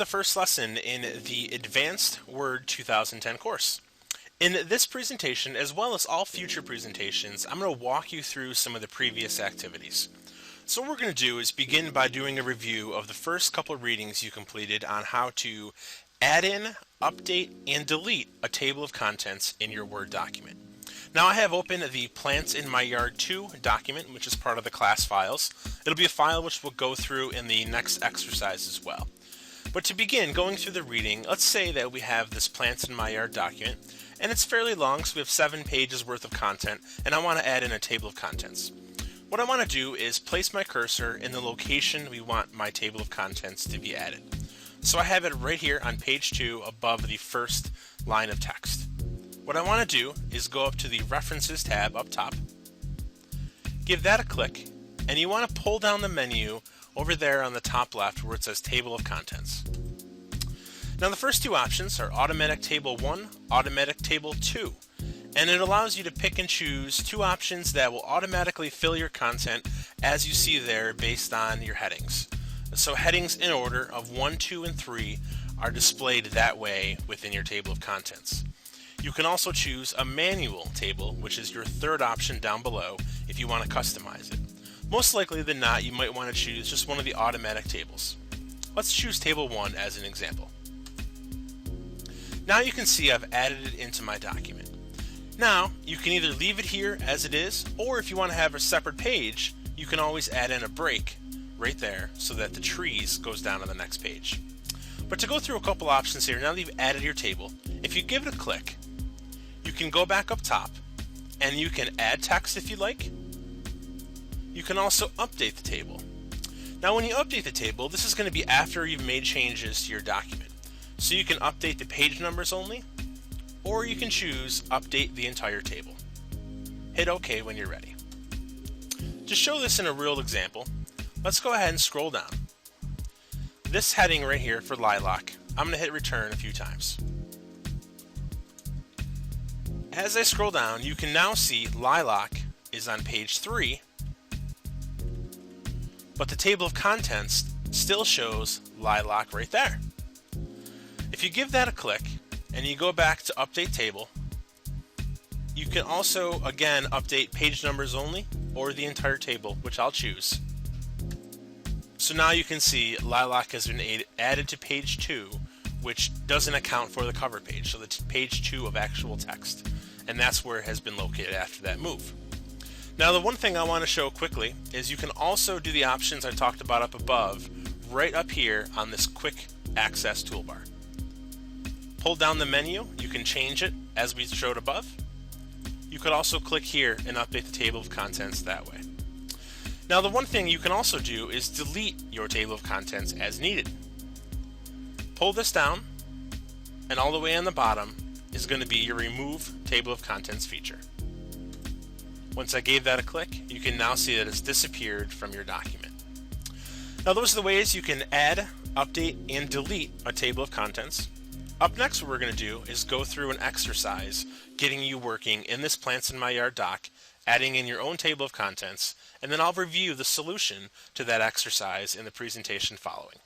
the first lesson in the Advanced Word 2010 course. In this presentation, as well as all future presentations, I'm going to walk you through some of the previous activities. So what we're going to do is begin by doing a review of the first couple of readings you completed on how to add in, update, and delete a table of contents in your Word document. Now I have open the Plants in My Yard 2 document, which is part of the class files. It'll be a file which we'll go through in the next exercise as well. But to begin going through the reading, let's say that we have this Plants in My Yard document, and it's fairly long, so we have 7 pages worth of content, and I want to add in a table of contents. What I want to do is place my cursor in the location we want my table of contents to be added. So I have it right here on page 2 above the first line of text. What I want to do is go up to the References tab up top, give that a click, and you want to pull down the menu over there on the top left where it says Table of Contents. Now the first two options are Automatic Table 1, Automatic Table 2, and it allows you to pick and choose two options that will automatically fill your content as you see there based on your headings. So headings in order of 1, 2, and 3 are displayed that way within your table of contents. You can also choose a manual table, which is your third option down below if you want to customize it. Most likely than not, you might want to choose just one of the automatic tables. Let's choose table 1 as an example. Now you can see I've added it into my document. Now you can either leave it here as it is, or if you want to have a separate page, you can always add in a break right there so that the trees goes down to the next page. But to go through a couple options here, now that you've added your table, if you give it a click, you can go back up top and you can add text if you like. You can also update the table. Now when you update the table, this is going to be after you've made changes to your document. So you can update the page numbers only, or you can choose update the entire table. Hit OK when you're ready. To show this in a real example, let's go ahead and scroll down. This heading right here for lilac, I'm going to hit return a few times. As I scroll down, you can now see lilac is on page 3, but the table of contents still shows lilac right there. If you give that a click and you go back to update table, you can also again update page numbers only or the entire table, which I'll choose. So now you can see lilac has been added to page 2, which doesn't account for the cover page, so the page 2 of actual text, and that's where it has been located after that move. Now the one thing I want to show quickly is you can also do the options I talked about up above right up here on this quick access toolbar. Pull down the menu, you can change it as we showed above. You could also click here and update the table of contents that way. Now the one thing you can also do is delete your table of contents as needed. Pull this down, and all the way on the bottom is going to be your Remove Table of Contents feature. Once I gave that a click, you can now see that it's disappeared from your document. Now those are the ways you can add, update, and delete a table of contents. Up next, what we're going to do is go through an exercise getting you working in this Plants in My Yard doc, adding in your own table of contents, and then I'll review the solution to that exercise in the presentation following.